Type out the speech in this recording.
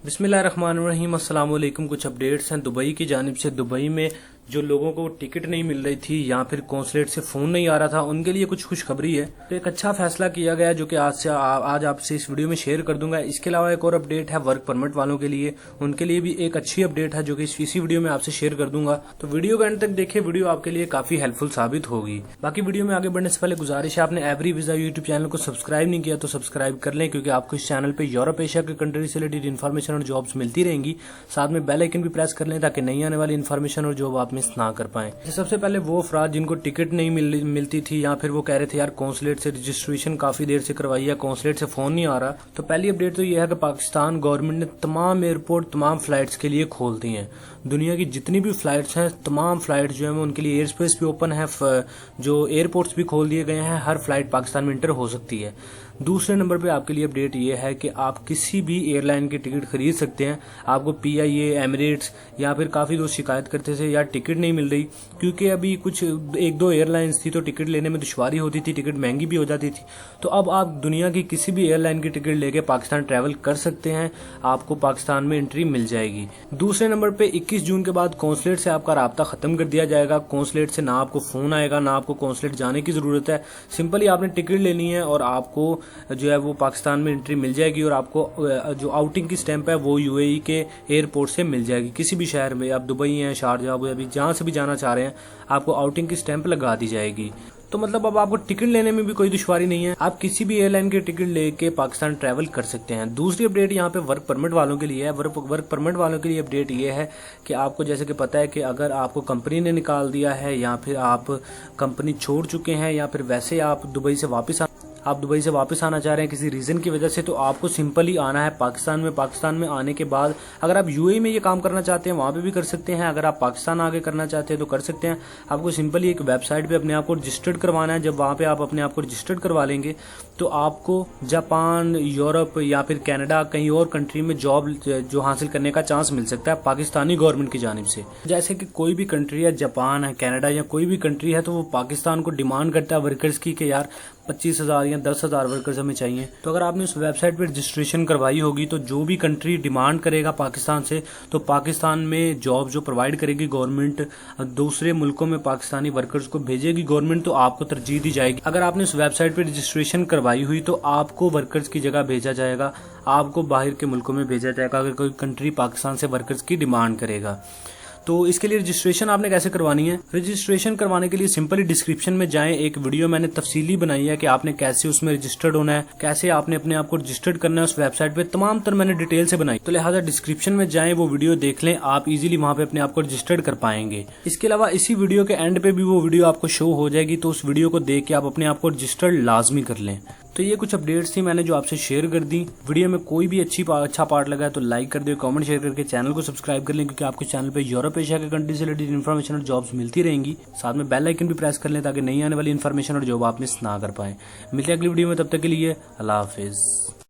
बिस्मिल्लाहिर्रहमानिर्रहीम अस्सलाम वालेकुम। कुछ अपडेट्स हैं दुबई की जानिब से। दुबई में जो लोगों को टिकट नहीं मिल रही थी या फिर कौंसलेट से फ़ोन नहीं आ रहा था, उनके लिए कुछ खुशखबरी है। तो एक अच्छा फैसला किया गया जो कि आज आपसे इस वीडियो में शेयर कर दूंगा। इसके अलावा एक और अपडेट है वर्क परमिट वालों के लिए, उनके लिए भी एक अच्छी अपडेट है जो कि इसी वीडियो में आपसे शेयर कर दूंगा। तो वीडियो के एंड तक देखिए, वीडियो आपके लिए काफी हेल्पफुल साबित होगी। बाकी वीडियो में आगे बढ़ने से पहले गुजारिश है, आपने एवरी वीजा यूट्यूब चैनल को सब्सक्राइब नहीं किया तो सब्सक्राइब कर लें, क्योंकि आपको इस चैनल पे यूरोप एशिया के कंट्री से रिलेटेड इन्फॉर्मेशन और जॉब्स मिलती रहेंगी। साथ में बेल आइकन भी प्रेस कर लें ताकि नई आने वाली इन्फॉर्मेशन और जॉब आप मिस ना कर पाएं। सबसे पहले वो अफराद जिनको टिकट नहीं मिलती थी या फिर वो कह रहे थे यार कौंसलेट से रजिस्ट्रेशन काफी देर से करवाई है, कौंसलेट से फोन नहीं आ रहा, तो पहली अपडेट तो ये है कि पाकिस्तान गवर्नमेंट ने तमाम एयरपोर्ट तमाम फ्लाइट्स के लिए खोल दी हैं। दुनिया की जितनी भी फ्लाइट्स हैं, तमाम फ्लाइट्स जो है उनके लिए एयर स्पेस भी ओपन है, जो एयरपोर्ट्स भी खोल दिए गए हैं। हर फ्लाइट पाकिस्तान में इंटर हो सकती है। दूसरे नंबर पे आपके लिए अपडेट ये है कि आप किसी भी एयरलाइन की टिकट खरीद सकते हैं। आपको PIA, एमिरेट्स या फिर काफी दोस्त शिकायत करते थे यार टिकट नहीं मिल रही, क्योंकि अभी कुछ एक दो एयरलाइंस थी तो टिकट लेने में दुश्वारी होती थी, टिकट महंगी भी हो जाती थी। तो अब आप दुनिया की किसी भी एयरलाइन की टिकट लेके पाकिस्तान ट्रैवल कर सकते हैं, आपको पाकिस्तान में एंट्री मिल जाएगी। दूसरे नंबर पे 21 जून के बाद कौंसलेट से आपका राब्ता खत्म कर दिया जाएगा। कौंसलेट से ना आपको फोन आएगा, ना आपको कौंसलेट जाने की जरूरत है। सिंपली आपने टिकट लेनी है और आपको जो है वो पाकिस्तान में एंट्री मिल जाएगी, और आपको जो आउटिंग की स्टैंप है वो UAE के एयरपोर्ट से मिल जाएगी। किसी भी शहर में, आप दुबई हैं, शारजाह, अबू धाबी, जहां से भी जाना चाह रहे हैं, आपको आउटिंग की स्टैंप लगा दी जाएगी। तो मतलब अब आपको टिकट लेने में भी कोई दुश्वारी नहीं है, आप किसी भी एयरलाइन की टिकट लेके पाकिस्तान ट्रैवल कर सकते हैं। दूसरी अपडेट यहाँ पे वर्क परमिट वालों के लिए है। वर्क परमिट वालों के लिए अपडेट ये है कि आपको जैसे कि पता है कि अगर आपको कंपनी ने निकाल दिया है या फिर आप कंपनी छोड़ चुके हैं या फिर वैसे आप दुबई से वापस आना चाह रहे हैं किसी रीजन की वजह से, तो आपको सिंपली आना है पाकिस्तान में। पाकिस्तान में आने के बाद अगर आप UAE में ये काम करना चाहते हैं वहां पे भी कर सकते हैं, अगर आप पाकिस्तान आगे करना चाहते हैं तो कर सकते हैं। आपको सिंपली एक वेबसाइट पे अपने आप को रजिस्टर्ड करवाना है। जब वहां पे आप अपने आप को रजिस्टर्ड करवा लेंगे तो आपको जापान, यूरोप या फिर कनाडा, कहीं और कंट्री में जॉब जो हासिल करने का चांस मिल सकता है पाकिस्तानी गवर्नमेंट की जानिब से। जैसे कि कोई भी कंट्री है, जापान है, कनाडा या कोई भी कंट्री है, तो वो पाकिस्तान को डिमांड करता है वर्कर्स की कि यार 25,000 या 10,000 वर्कर्स हमें चाहिए। तो अगर आपने उस वेबसाइट पर रजिस्ट्रेशन करवाई होगी तो जो भी कंट्री डिमांड करेगा पाकिस्तान से, तो पाकिस्तान में जॉब जो प्रोवाइड करेगी गवर्नमेंट, दूसरे मुल्कों में पाकिस्तानी वर्कर्स को भेजेगी गवर्नमेंट, तो आपको तरजीह दी जाएगी। अगर आपने उस वेबसाइट पर रजिस्ट्रेशन करवाई हुई तो आपको वर्कर्स की जगह भेजा जाएगा, आपको बाहर के मुल्कों में भेजा जाएगा अगर कोई कंट्री पाकिस्तान से वर्कर्स की डिमांड करेगा। तो इसके लिए रजिस्ट्रेशन आपने कैसे करवानी है? रजिस्ट्रेशन करवाने के लिए सिंपली डिस्क्रिप्शन में जाएं, एक वीडियो मैंने तफसीली बनाई है कि आपने कैसे उसमें रजिस्टर्ड होना है, कैसे आपने अपने आप को रजिस्टर्ड करना है उस वेबसाइट पे, तमाम तर मैंने डिटेल से बनाई। तो लिहाजा डिस्क्रिप्शन में जाएं, वो वीडियो देख लें, आप इजीली वहां पे अपने आप को रजिस्टर्ड कर पाएंगे। इसके अलावा इसी वीडियो के एंड पे भी वो वीडियो आपको शो हो जाएगी, तो उस वीडियो को देख के आप अपने आप को रजिस्टर्ड लाजमी कर लें। तो ये कुछ अपडेट्स थी मैंने जो आपसे शेयर कर दी। वीडियो में कोई भी अच्छा पार्ट लगा है तो लाइक कर दे, कमेंट शेयर करके चैनल को सब्सक्राइब कर लें, क्योंकि आपके चैनल पे यूरोप एशिया के कंट्री से रिलेटेड इन्फॉर्मेशन और जॉब्स मिलती रहेंगी। साथ में बेल आइकन भी प्रेस कर लें ताकि नई आने वाली इन्फॉर्मेशन और जॉब आप मिस ना कर पाए। मिलते हैं अगली वीडियो में, तब तक के लिए अल्लाह हाफिज।